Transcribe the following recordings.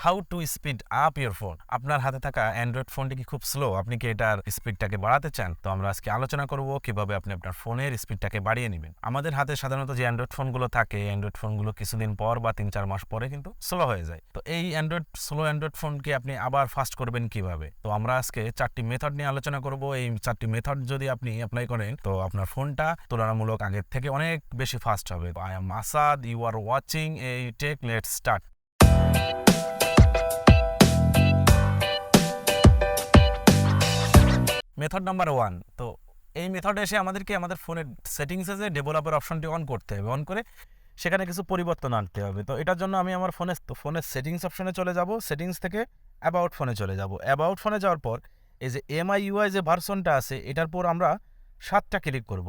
How to speed up your phone. আপনার হাতে থাকা অ্যান্ড্রয়েড ফোনটি কি খুব স্লো? আপনি কি এটার স্পিডটাকে বাড়াতে চান? তো আমরা আজকে আলোচনা করব কিভাবে আপনি আপনার ফোনের স্পিডটাকে বাড়িয়ে নেবেন। আমাদের হাতে সাধারণত যে অ্যান্ড্রয়েড ফোনগুলো থাকে, অ্যান্ড্রয়েড ফোনগুলো কিছুদিন পর বা ৩-৪ মাস পরে কিন্তু স্লো হয়ে যায়। তো এই স্লো অ্যান্ড্রয়েড ফোনকে আপনি আবার ফাস্ট করবেন কিভাবে? তো আমরা আজকে ৪টি মেথড নিয়ে আলোচনা করব। এই ৪টি মেথড যদি আপনি অ্যাপ্লাই করেন তো আপনার ফোনটা তুলনামূলক আগের থেকে অনেক বেশি ফাস্ট হবে। I am Asad, you are watching এই tech. Let's start. Method number 1। তো এই মেথডে এসে আমাদেরকে আমাদের ফোনের সেটিংসে যে ডেভেলপার অপশনটি অন করতে হবে। অন করে সেখানে কিছু পরিবর্তন আনতে হবে। তো এটার জন্য আমি আমার ফোনের সেটিংস অপশনে চলে যাব। সেটিংস থেকে অ্যাবাউট ফোনে চলে যাব। অ্যাবাউট ফোনে যাওয়ার পর এই যে MIUI যে ভার্সনটা আছে এটার পর আমরা 7টা ক্লিক করব।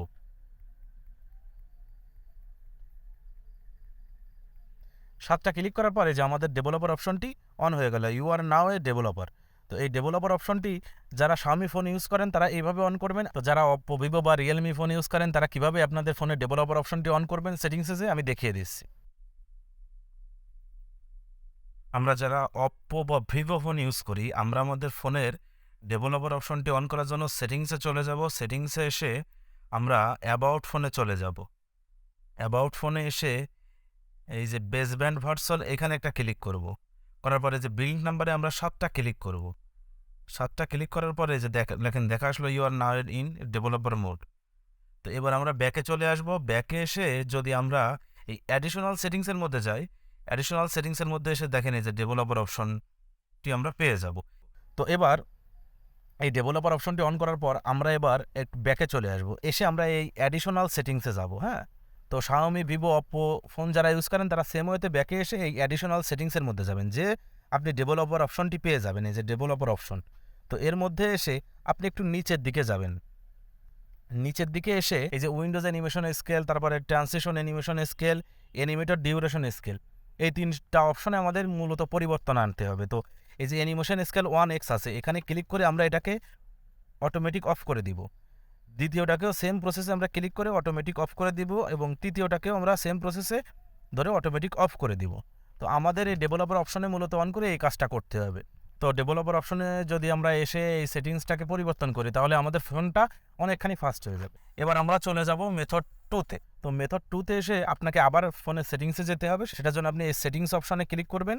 7টা ক্লিক করার পরে যে আমাদের ডেভেলপার অপশনটি অন হয়ে গেল। You are now a developer. তো এই ডেভেলপার অপশনটি যারা Xiaomi ফোন ইউজ করেন তারা এইভাবে অন করবেন। তো যারা Oppo, Vivo বা Realme ফোন ইউজ করেন তারা কিভাবে আপনাদের ফোনে ডেভেলপার অপশনটি অন করবেন সেটিংসে যে আমি দেখিয়ে দিচ্ছি। আমরা যারা Oppo বা Vivo ফোন ইউজ করি আমরা আমাদের ফোনের ডেভেলপার অপশনটি অন করার জন্য সেটিংসে চলে যাব। সেটিংসে এসে আমরা অ্যাবাউট ফোনে চলে যাব। অ্যাবাউট ফোনে এসে এই যে বেসব্যান্ড ভার্সন এখানে একটা ক্লিক করব। করার পরে যে বিল্ড নাম্বারে আমরা 7টা ক্লিক করব। 7টা ক্লিক করার পরে যে দেখেন দেখা আসলো you are now in developer mode. তো এবার আমরা ব্যাকে চলে আসব। ব্যাকে এসে যদি আমরা এই অ্যাডিশনাল সেটিংসের মধ্যে যাই, অ্যাডিশনাল সেটিংসের মধ্যে এসে দেখেন এই যে ডেভেলপার অপশনটি আমরা পেয়ে যাব। তো এবার এই ডেভেলপার অপশনটি অন করার পর আমরা এবার একটু ব্যাকে চলে আসব। এসে আমরা এই অ্যাডিশনাল সেটিংসে যাব। হ্যাঁ, তো Xiaomi, Vivo, Oppo ফোন যারা ইউজ করেন তারা সেম ওয়েতে ব্যাকে এসে এই অ্যাডিশনাল সেটিংসের মধ্যে যাবেন, যে আপনি ডেভেলপার অপশনটি পেয়ে যাবেন, এই যে ডেভেলপার অপশন। তো এর মধ্যে এসে আপনি একটু নিচের দিকে যাবেন। নিচের দিকে এসে এই যে উইন্ডোজ অ্যানিমেশন স্কেল, তারপরে translation animation scale, animated duration scale, এই 3টা অপশনে আমাদের মূলত পরিবর্তন আনতে হবে। তো এই যে অ্যানিমেশন স্কেল 1x আছে এখানে ক্লিক করে আমরা এটাকে অটোমেটিক অফ করে দিব। দ্বিতীয়টাকেও সেম প্রসেসে আমরা ক্লিক করে অটোমেটিক অফ করে দিব এবং তৃতীয়টাকেও আমরা সেম প্রসেসে ধরে অটোমেটিক অফ করে দিব। তো আমাদের এই ডেভেলপার অপশনে মূলত অন করে এই কাজটা করতে হবে। তো ডেভেলপার অপশনে যদি আমরা এসে এই সেটিংসটাকে পরিবর্তন করি তাহলে আমাদের ফোনটা অনেকখানি ফাস্ট হয়ে যাবে। এবার আমরা চলে যাব মেথড 2তে। তো মেথড 2তে এসে আপনাকে আবার ফোনের সেটিংসে যেতে হবে। সেটার জন্য আপনি এই সেটিংস অপশনে ক্লিক করবেন।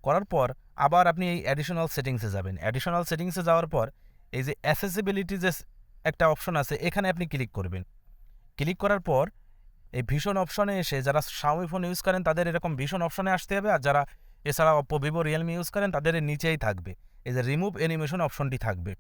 করার পর আবার আপনি এই অ্যাডিশনাল সেটিংসে যাবেন। অ্যাডিশনাল সেটিংসে যাওয়ার পর এই যে অ্যাসেসিবিলিটি যে একটা অপশন আছে এখানে আপনি ক্লিক করবেন। ক্লিক করার পর এই ভীষণ অপশনে এসে যারা Xiaomi ফোন ইউজ করেন তাদের এরকম ভীষণ অপশনে আসতে হবে, আর যারা এছাড়া Oppo, Vivo, Realme ইউজ করেন তাদের এর নিচেই থাকবে এই যে রিমুভ অ্যানিমেশন অপশনটি থাকবে।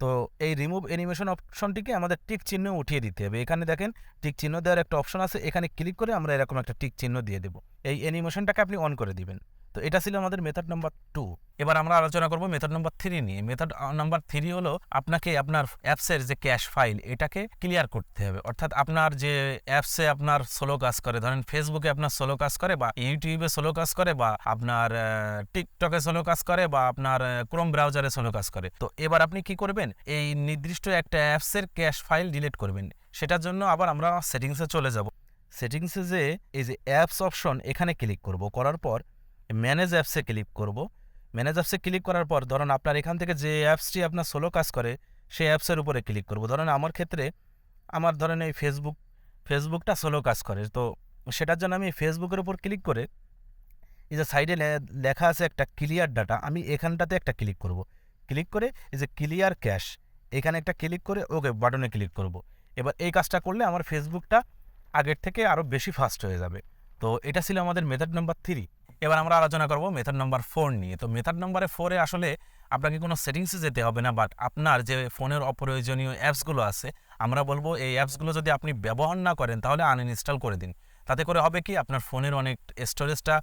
তো এই রিমুভ অ্যানিমেশন অপশনটিকে আমাদের টিক চিহ্ন উঠিয়ে দিতে হবে। এখানে দেখেন টিক চিহ্ন দেওয়ার একটা অপশন আছে, এখানে ক্লিক করে আমরা এরকম একটা টিক চিহ্ন দিয়ে দেবো। এই অ্যানিমেশনটাকে আপনি অন করে দিবেন। তো এটা ছিল আমাদের মেথড নাম্বার 2। এবার আমরা আলোচনা করব মেথড নাম্বার 3 নিয়ে। মেথড নাম্বার 3 হলো আপনাকে আপনার অ্যাপসের যে ক্যাশ ফাইল এটাকে ক্লিয়ার করতে হবে। অর্থাৎ আপনার যে অ্যাপসে আপনার স্লো কাজ করে, ধরেন ফেসবুকে আপনার স্লো কাজ করে বা ইউটিউবে স্লো কাজ করে বা আপনার টিকটকে স্লো কাজ করে বা আপনার ক্রোম ব্রাউজারে স্লো কাজ করে। তো এবার আপনি কি করবেন, এই নির্দিষ্ট একটা অ্যাপসের ক্যাশ ফাইল ডিলিট করবেন। সেটার জন্য আবার আমরা সেটিংসে চলে যাব। সেটিংসে যে এই যে অ্যাপস অপশন এখানে ক্লিক করব। করার পর ম্যানেজ অ্যাপসে ক্লিক করব। ম্যানেজ অ্যাপসে ক্লিক করার পর ধরুন আপনার এখান থেকে যে অ্যাপসটি আপনার স্লো কাজ করে সেই অ্যাপসের উপরে ক্লিক করব। ধরেন আমার ক্ষেত্রে ধরেন এই ফেসবুকটা স্লো কাজ করে। তো সেটার জন্য আমি ফেসবুকের উপর ক্লিক করে এই যে সাইডে লেখা আছে একটা ক্লিয়ার ডাটা, আমি এখানটাতে একটা ক্লিক করব। ক্লিক করে এই যে ক্লিয়ার ক্যাশ এখানে একটা ক্লিক করে ওকে বাটনে ক্লিক করব। এবার এই কাজটা করলে আমার ফেসবুকটা আগের থেকে আরও বেশি ফাস্ট হয়ে যাবে। তো এটা ছিল আমাদের মেথড নাম্বার 3। এবার আমরা আলোচনা করব মেথড নাম্বার 4 নিয়ে। তো মেথড নাম্বারে 4-এ আসলে আপনাকে কোনো সেটিংসে যেতে হবে না, বাট আপনার যে ফোনের অপ্রয়োজনীয় অ্যাপসগুলো আছে আমরা বলবো এই অ্যাপসগুলো যদি আপনি ব্যবহার না করেন তাহলে আনইনস্টল করে দিন। তাতে করে হবে কি, আপনার ফোনের অনেক স্টোরেজটা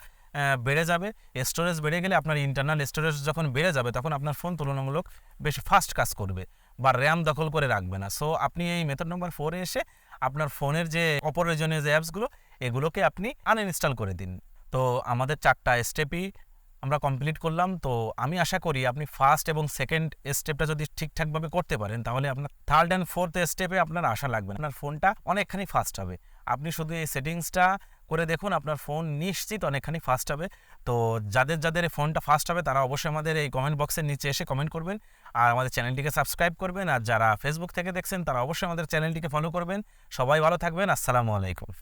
বেড়ে যাবে। স্টোরেজ বেড়ে গেলে আপনার ইন্টারনাল স্টোরেজ যখন বেড়ে যাবে তখন আপনার ফোন তুলনামূলক বেশি ফাস্ট কাজ করবে বা র্যাম দখল করে রাখবে না। সো আপনি এই মেথড নাম্বার 4-এ এসে আপনার ফোনের যে অপ্রয়োজনীয় যে অ্যাপসগুলো এগুলোকে আপনি আনইনস্টল করে দিন। তো আমাদের 4টা স্টেপই আমরা কমপ্লিট করলাম। তো আমি আশা করি আপনি ফার্স্ট এবং সেকেন্ড স্টেপটা যদি ঠিকঠাকভাবে করতে পারেন তাহলে আপনার থার্ড অ্যান্ড ফোর্থ স্টেপে আপনার আশা লাগবে না, আপনার ফোনটা অনেকখানি ফাস্ট হবে। আপনি শুধু এই সেটিংসটা করে দেখুন, আপনার ফোন নিশ্চিত অনেকখানি ফাস্ট হবে। তো যাদের এই ফোনটা ফাস্ট হবে তারা অবশ্যই আমাদের এই কমেন্ট বক্সের নিচে এসে কমেন্ট করবেন, আর আমাদের চ্যানেলটিকে সাবস্ক্রাইব করবেন। আর যারা ফেসবুক থেকে দেখছেন তারা অবশ্যই আমাদের চ্যানেলটিকে ফলো করবেন। সবাই ভালো থাকবেন। আসসালামু আলাইকুম।